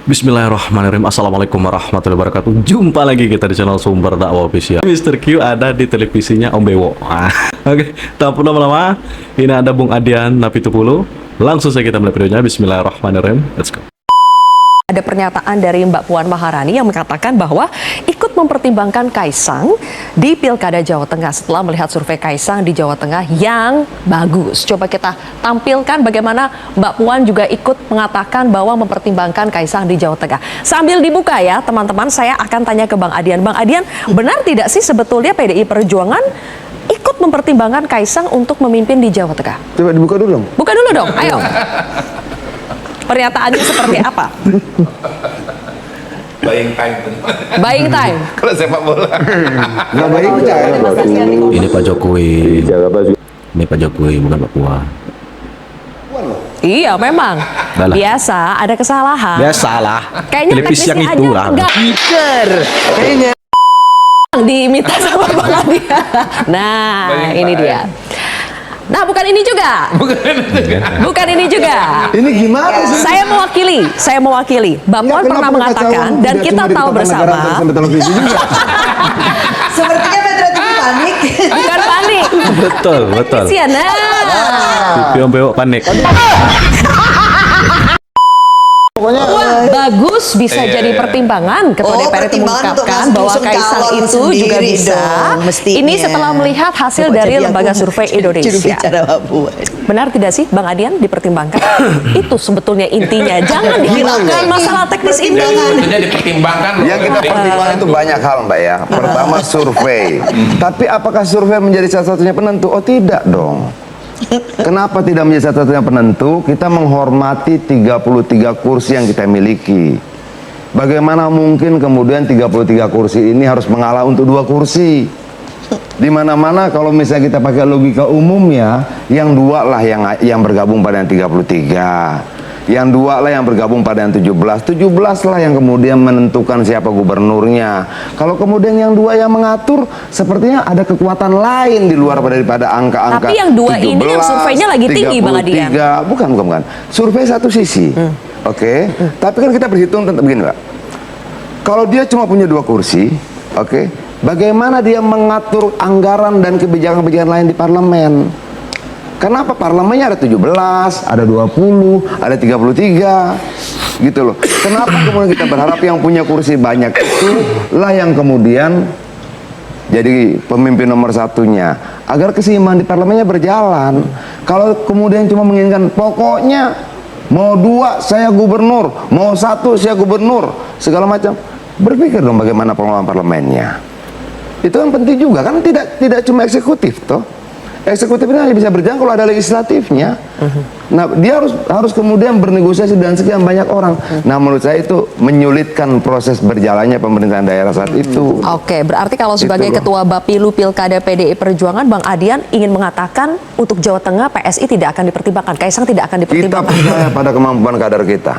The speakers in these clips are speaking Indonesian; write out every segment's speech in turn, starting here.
Bismillahirrahmanirrahim. Assalamualaikum warahmatullahi wabarakatuh. Jumpa lagi kita di channel Sumber Dakwah Official. Mr. Q ada di televisinya Om Bewo. Oke, tanpa lama-lama, ini ada Bung Adian Napitupulu. Langsung saja kita mulai videonya. Bismillahirrahmanirrahim. Let's go. Ada pernyataan dari Mbak Puan Maharani yang mengatakan bahwa ikut mempertimbangkan Kaisang di Pilkada Jawa Tengah setelah melihat survei Kaisang di Jawa Tengah yang bagus. Coba kita tampilkan bagaimana Mbak Puan juga ikut mengatakan bahwa mempertimbangkan Kaisang di Jawa Tengah. Sambil dibuka ya teman-teman, saya akan tanya ke Bang Adian. Bang Adian, benar tidak sih sebetulnya PDI Perjuangan ikut mempertimbangkan Kaisang untuk memimpin di Jawa Tengah? Coba dibuka dulu dong. Buka dulu dong, ayo. Pernyataannya seperti apa? Buying time. Buying time. Kalau sepak bola. Nggak baik Ini Pak Jokowi. Ini Pak Jokowi, bukan Pak Puan. Iya memang. Balah. Biasa ada kesalahan. Biasalah. Kayaknya Televisi yang teknisnya itu aja lah. nggak bener. Kayaknya Diimita sama Bang Adian. Nah, Buying ini time. dia. Nah, bukan ini juga. Bukan ini juga. ini gimana sih? Saya mewakili. Mbak Ya, Puan kenapa pernah mengatakan kekacauan dan tidak kita cuma di tahu Kertanegara bersama. sampai televisi juga. Sepertinya Metro TV panik. Bukan panik. Betul, betul. Teknisi ya, nah. Om Bewo panik. Pokoknya Wah, bagus bisa Iya, jadi iya. pertimbangan. Ketua DPR itu pertimbangan untuk mengungkapkan Mas bahwa Yusuf Kaisang calon itu juga sendiri bisa. dong, mestinya. Ini setelah melihat hasil Kok dari jadi Lembaga aku Survei juru Indonesia. bicara Mbak Puan. Benar tidak sih Bang Adian dipertimbangkan? Itu sebetulnya intinya. Jangan dihilangkan masalah teknis ini. Tentunya dipertimbangkan loh. yang kita pertimbangkan itu banyak hal, Mbak ya. Pertama survei. Tapi apakah survei menjadi salah satunya penentu? Oh tidak dong. Kenapa tidak menjadi satu-satunya penentu? Kita menghormati 33 kursi yang kita miliki. Bagaimana mungkin kemudian 33 kursi ini harus mengalah untuk 2 kursi? Di mana-mana kalau misalnya kita pakai logika umumnya, yang 2 lah yang bergabung pada yang 33. Yang 2 lah yang bergabung pada yang 17. 17 lah yang kemudian menentukan siapa gubernurnya. Kalau kemudian yang 2 yang mengatur, sepertinya ada kekuatan lain di luar daripada angka-angka. Tapi yang 2 ini yang surveinya lagi tinggi, Bang Adian. 33. Bukan. Survei satu sisi. Oke. Tapi kan kita berhitung tentang begini, Pak. Kalau dia cuma punya 2 kursi, oke. Bagaimana dia mengatur anggaran dan kebijakan-kebijakan lain di parlemen? Kenapa parlemennya ada 17, ada 20, ada 33 gitu loh. Kenapa kemudian kita berharap yang punya kursi banyak itu lah yang kemudian jadi pemimpin nomor satunya agar keseimbangan di parlemennya berjalan. Kalau kemudian cuma menginginkan pokoknya mau 2 saya gubernur, mau 1 saya gubernur, segala macam. Berpikir dong bagaimana pengelolaan parlemennya. Itu yang penting juga kan, tidak cuma eksekutif toh. Eksekutif ini hanya bisa berjalan kalau ada legislatifnya. Nah, dia harus kemudian bernegosiasi dengan sekian banyak orang. Nah, menurut saya itu menyulitkan proses berjalannya pemerintahan daerah saat itu. Oke, berarti kalau sebagai Itu loh. Ketua Bapilu Pilkada PDI Perjuangan, Bang Adian ingin mengatakan untuk Jawa Tengah PSI tidak akan dipertimbangkan, Kaisang tidak akan Kita dipertimbangkan. percaya pada kemampuan kader kita.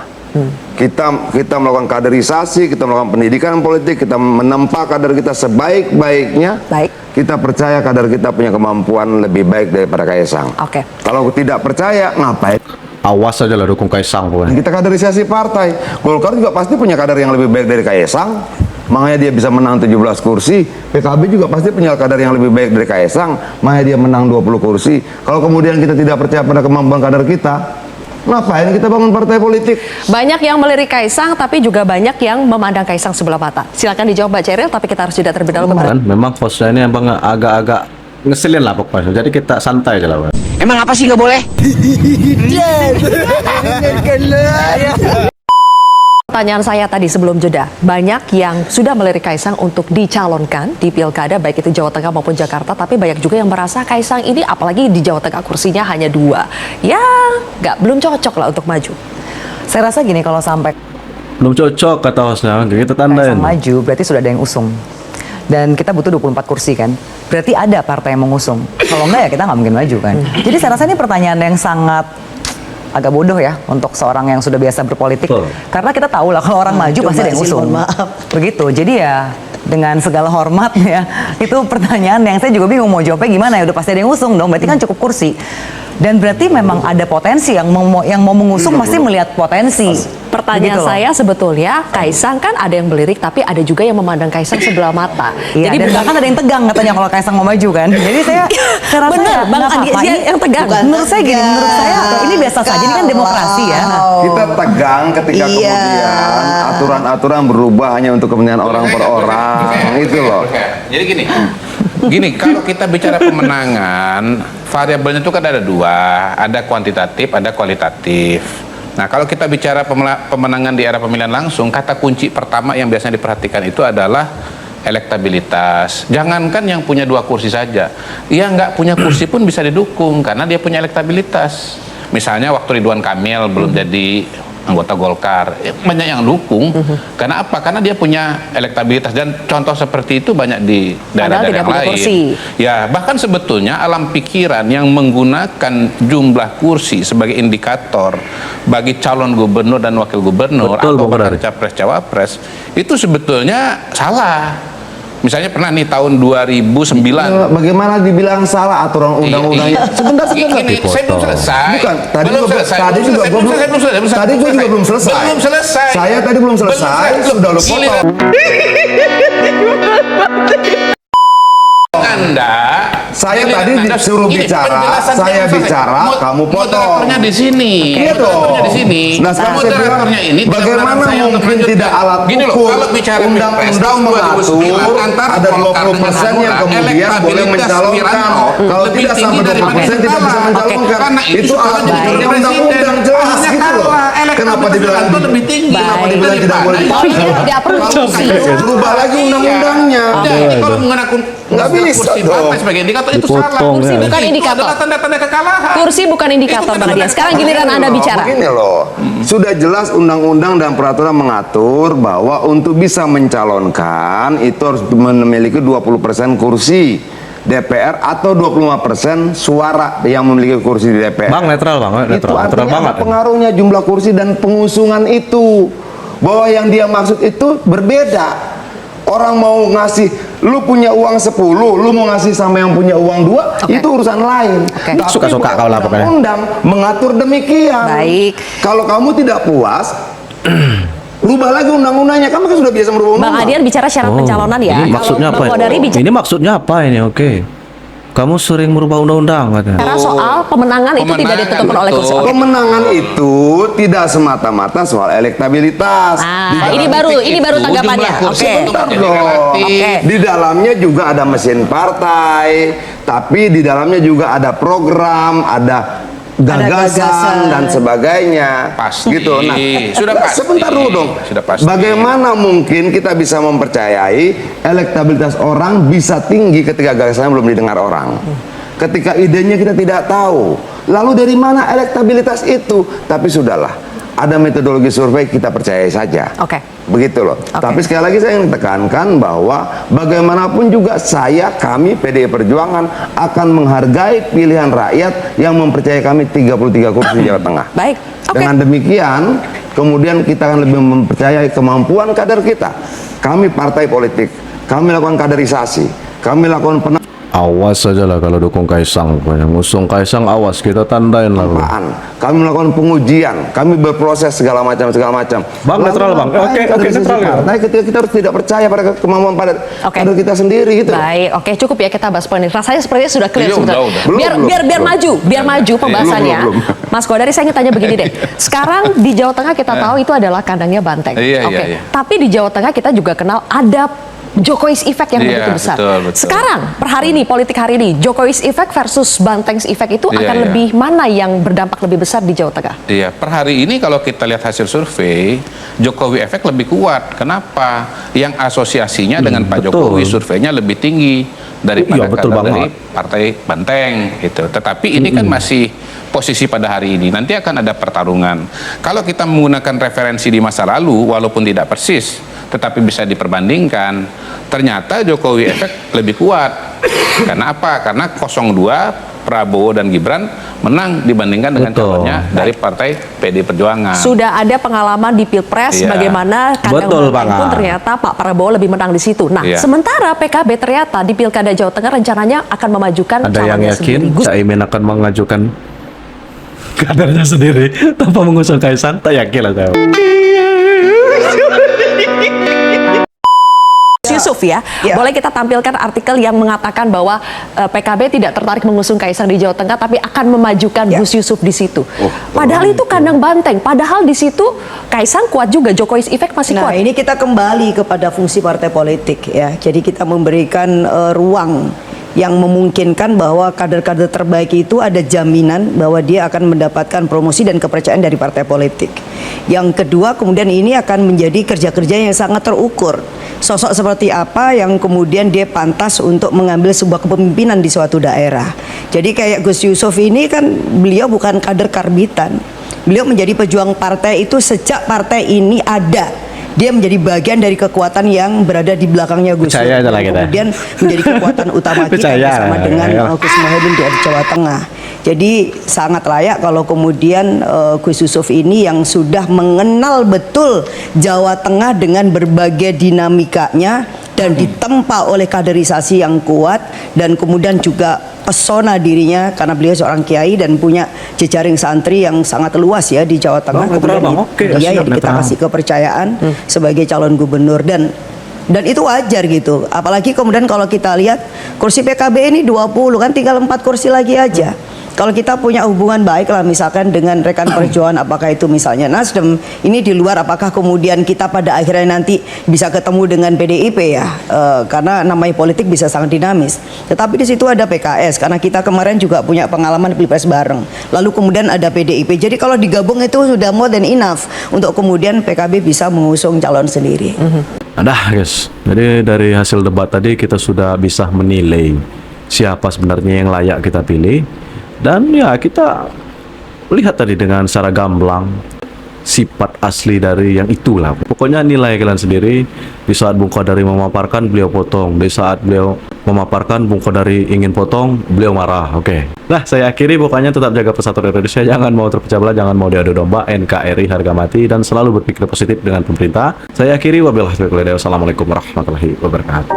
Kita melakukan kaderisasi, kita melakukan pendidikan politik, kita menempa kader kita sebaik-baiknya. Baik. Kita percaya kader kita punya kemampuan lebih baik daripada Kaisang. Oke. Kalau tidak percaya, ngapain? Awas aja lah dukung Kaisang, Puan. Kita kaderisasi partai. Golkar juga pasti punya kader yang lebih baik dari Kaisang. Makanya dia bisa menang 17 kursi. PKB juga pasti punya kader yang lebih baik dari Kaisang. Makanya dia menang 20 kursi. Kalau kemudian kita tidak percaya pada kemampuan kader kita, ngapain kita bangun partai politik? Banyak yang melirik Kaisang, tapi juga banyak yang memandang Kaisang sebelah mata. Silakan dijawab Mbak Ceril, tapi kita harus jeda terlebih dahulu. Kan memang hostnya ini abang agak-agak ngeselin lah pokoknya. Jadi kita santai aja lah, Puan. Emang apa sih nggak boleh? Pertanyaan saya tadi sebelum jeda, banyak yang sudah melirik Kaisang untuk dicalonkan di Pilkada, baik itu Jawa Tengah maupun Jakarta, tapi banyak juga yang merasa Kaisang ini, apalagi di Jawa Tengah kursinya hanya 2, ya belum cocok lah untuk maju. Saya rasa gini, kalau sampai Belum cocok kata hostnya, kita tandain. Kaisang maju, berarti sudah ada yang usung. Dan kita butuh 24 kursi kan. Berarti ada partai yang mengusung. Kalau enggak ya kita nggak mungkin maju kan. Jadi saya rasa ini pertanyaan yang sangat agak bodoh ya untuk seorang yang sudah biasa berpolitik. Betul. Karena kita tahu lah kalau orang maju Coba pasti ada yang sih, usung. mohon maaf. Begitu. Jadi ya dengan segala hormat ya, itu pertanyaan yang saya juga bingung mau jawabnya gimana ya. Udah pasti ada yang usung dong, berarti kan cukup kursi. Dan berarti memang ada potensi yang mau mengusung pasti melihat potensi. Pertanyaan Begitu loh. saya sebetulnya, Kaisang kan ada yang melirik, tapi ada juga yang memandang Kaisang sebelah mata. Iya, dan bahkan ada yang tegang katanya kalau Kaisang mau maju kan. Jadi saya rasa Bener, ya, Bang nggak Adi apa-apa. dia Ini- yang tegang. Menurut saya gini, menurut saya ini biasa saja. Ini kan demokrasi ya. Kita tegang ketika Iya. kemudian aturan-aturan berubah hanya untuk kepentingan orang per orang. Itu loh. Jadi gini, kalau kita bicara pemenangan, variabelnya itu kan ada dua, ada kuantitatif, ada kualitatif. Nah, kalau kita bicara pemenangan di era pemilihan langsung, kata kunci pertama yang biasanya diperhatikan itu adalah elektabilitas. Jangankan yang punya 2 kursi saja, yang nggak punya kursi pun bisa didukung karena dia punya elektabilitas. Misalnya waktu Ridwan Kamil belum jadi anggota Golkar, banyak yang dukung. Karena apa? Karena dia punya elektabilitas, dan contoh seperti itu banyak di Padahal daerah-daerah tidak yang punya lain. kursi. Ya, bahkan sebetulnya alam pikiran yang menggunakan jumlah kursi sebagai indikator bagi calon gubernur dan wakil gubernur Betul, atau Bang bahkan Kodari. capres cawapres itu sebetulnya salah. Misalnya pernah nih tahun 2009. Bagaimana dibilang salah aturan undang-undangnya? Sebentar. Ini saya belum selesai. Bukan, tadi belum juga- selesai. tadi juga gua belum- tadi gua juga belum selesai. Belum selesai. Saya tadi belum selesai, sudah lu Giliran Anda, Saya giliran tadi Anda- disuruh Gini, bicara, penjelasan saya belum selesai. bicara, kamu potong. Moderatornya di sini. Iya dong. Moderatornya di sini. Nah, sekarang saya bilang, Moderatornya ini tidak bagaimana melarang saya untuk mungkin melanjutkan. tidak alat Gini loh, ukur, kalau bicara undang-undang Pilpres tahun 2009, mengatur, antara ada Golkar 20% dengan yang Hanura, kemudian boleh elektabilitas mencalonkan. Wiranto Kalau lebih tidak tinggi sampai daripada 20% tidak bisa kalah. mencalonkan. Karena Itu alat jadi ukurnya presiden. undang-undang jelas Harusnya gitu loh. kalah. Kenapa Elektabilitas dibilang Wiranto lebih tinggi. Kenapa dibilang tidak boleh Oh, iya, tidak perlu Kalau kursi. berubah lagi undang-undangnya. Jadi kalau menggunakan Nggak bisa kursi dong. partai sebagai indikator itu Dipotong, salah. Kursi bukan Itu indikator. adalah tanda-tanda kekalahan. Kursi bukan indikator, Bang Adian. Sekarang giliran Anda bicara. Begini loh, sudah jelas undang-undang dan peraturan mengatur bahwa untuk bisa mencalonkan itu harus memiliki 20% kursi DPR atau 25% suara yang memiliki kursi di DPR. Bang, netral Bang, Itu netral artinya banget. ada pengaruhnya jumlah kursi dan pengusungan itu. Bahwa yang dia maksud itu berbeda. Orang mau ngasih, lu punya uang 10, lu mau ngasih sama yang punya uang 2, Oke. itu urusan lain. Oke. Tapi Suka-suka kau lah pokoknya. undang mengatur demikian. Baik. Kalau kamu tidak puas, rubah lagi undang-undangnya. Kamu kan sudah biasa merubah Bang undang-undang. Adian bicara syarat pencalonan ya. Ini maksudnya Kalau apa? Bang Kodari bicara Ini maksudnya apa ini? Oke. Kamu sering merubah undang-undang katanya. soal pemenangan itu tidak Pemenangan, ditentukan oleh kursi. betul. Oke. Kemenangan itu tidak semata-mata soal elektabilitas. Ah, Di dalam ini baru Itu tanggapannya. jumlah kursi Oke. untuk menjadi dong. relatif. Oke. Di dalamnya juga ada mesin partai, tapi di dalamnya juga ada program, ada gagasan gagasan. dan sebagainya. Pasti. Gitu. Nah, Sudah pasti. sebentar dulu dong. Sudah pasti. Bagaimana mungkin kita bisa mempercayai elektabilitas orang bisa tinggi ketika gagasannya belum didengar orang? Ketika idenya kita tidak tahu. Lalu dari mana elektabilitas itu? Tapi sudahlah. Ada metodologi survei, kita percayai saja. Oke. Begitu loh. Tapi sekali lagi saya ingin tekankan bahwa bagaimanapun juga kami PDI Perjuangan akan menghargai pilihan rakyat yang mempercayai kami 33 kursi di Jawa Tengah. Baik. Oke. Dengan demikian, kemudian kita akan lebih mempercayai kemampuan kader kita. Kami partai politik, kami lakukan kaderisasi, kami lakukan Awas saja lah kalau dukung Kaisang. Yang ngusung Kaisang awas, kita tandain lah. Bro. penempaan, kami melakukan pengujian, kami berproses segala macam. Bang, netral, Bang. Oke, netral ya. Nah, ketika kita harus tidak percaya pada kemampuan pada Oke. kader kita sendiri gitu. Baik, oke cukup ya kita bahas poin ini. Rasanya sepertinya sudah clear Iya, sebetulnya. udah. Biar Belum, biar belum. biar maju pembahasannya. Belum. Mas Kodari, saya ingin tanya begini deh. Sekarang di Jawa Tengah kita tahu itu adalah kandangnya Banteng. Iya, Oke. iya. Tapi di Jawa Tengah kita juga kenal ada Jokowi's Effect yang Iya, begitu besar. betul. Sekarang per hari ini politik hari ini Jokowi's Effect versus Banteng's Effect itu Iya, akan iya. lebih mana yang berdampak lebih besar di Jawa Tengah? Iya, per hari ini kalau kita lihat hasil survei, Jokowi efek lebih kuat. Kenapa? Yang asosiasinya dengan Pak betul. Jokowi surveinya lebih tinggi daripada Iya, betul kader dari banget. Partai Banteng gitu. Tetapi ini kan masih posisi pada hari ini. Nanti akan ada pertarungan. Kalau kita menggunakan referensi di masa lalu, walaupun tidak persis, tetapi bisa diperbandingkan, ternyata Jokowi efek lebih kuat. Karena apa? Karena 02 Prabowo dan Gibran menang dibandingkan dengan Betul. calonnya dari partai PD Perjuangan. Sudah ada pengalaman di Pilpres Iya. bagaimana kandang Betul, Banteng pun Bang. ternyata Pak Prabowo lebih menang di situ. Nah, Iya. sementara PKB ternyata di Pilkada Jawa Tengah rencananya akan memajukan Ada yang calonnya yakin sendiri. Gus Caimin akan mengajukan kadernya sendiri tanpa mengusung Kaisang, tak yakin lah saya. Yusuf ya, boleh kita tampilkan artikel yang mengatakan bahwa PKB tidak tertarik mengusung Kaisang di Jawa Tengah, tapi akan memajukan Gus Yusuf di situ. Padahal itu kandang banteng. Padahal di situ Kaisang kuat juga, Jokowi's effect masih Nah, kuat. ini kita kembali kepada fungsi partai politik ya. Jadi kita memberikan ruang yang memungkinkan bahwa kader-kader terbaik itu ada jaminan bahwa dia akan mendapatkan promosi dan kepercayaan dari partai politik. Yang kedua, kemudian ini akan menjadi kerja-kerja yang sangat terukur. Sosok seperti apa yang kemudian dia pantas untuk mengambil sebuah kepemimpinan di suatu daerah. Jadi kayak Gus Yusuf ini kan beliau bukan kader karbitan. Beliau menjadi pejuang partai itu sejak partai ini ada. Dia menjadi bagian dari kekuatan yang berada di belakangnya Gus Yusuf. Percaya aja lah kita. Kemudian menjadi kekuatan utama kita Percaya. bersama dengan Gus Muhaimin di Jawa Tengah. Jadi sangat layak kalau kemudian Gus Yusuf ini yang sudah mengenal betul Jawa Tengah dengan berbagai dinamikanya dan ditempa oleh kaderisasi yang kuat dan kemudian juga pesona dirinya karena beliau seorang kiai dan punya jejaring santri yang sangat luas ya di Jawa Tengah. Netral, Bang. Oke, Dia siap, yang kita netral. kasih kepercayaan sebagai calon gubernur dan itu wajar gitu. Apalagi kemudian kalau kita lihat kursi PKB ini 20 kan tinggal 4 kursi lagi aja. Kalau kita punya hubungan baik lah misalkan dengan rekan perjuangan, apakah itu misalnya Nasdem, ini di luar apakah kemudian kita pada akhirnya nanti bisa ketemu dengan PDIP ya, karena namanya politik bisa sangat dinamis. Tetapi di situ ada PKS karena kita kemarin juga punya pengalaman pilpres bareng. Lalu kemudian ada PDIP. Jadi kalau digabung itu sudah more than enough untuk kemudian PKB bisa mengusung calon sendiri. Nah guys, jadi dari hasil debat tadi kita sudah bisa menilai siapa sebenarnya yang layak kita pilih. Dan ya kita lihat tadi dengan secara gamblang sifat asli dari yang itulah. Pokoknya nilai kalian sendiri. Di saat Bung Qadari memaparkan, beliau potong. Di saat beliau memaparkan, Bung Qadari ingin potong, beliau marah. Oke. Nah, saya akhiri pokoknya tetap jaga persatuan Indonesia. Jangan mau terpecah belah, jangan mau diadu domba. NKRI harga mati dan selalu berpikir positif dengan pemerintah. Saya akhiri wabillahi taufiq wal hidayah. Wassalamualaikum warahmatullahi wabarakatuh.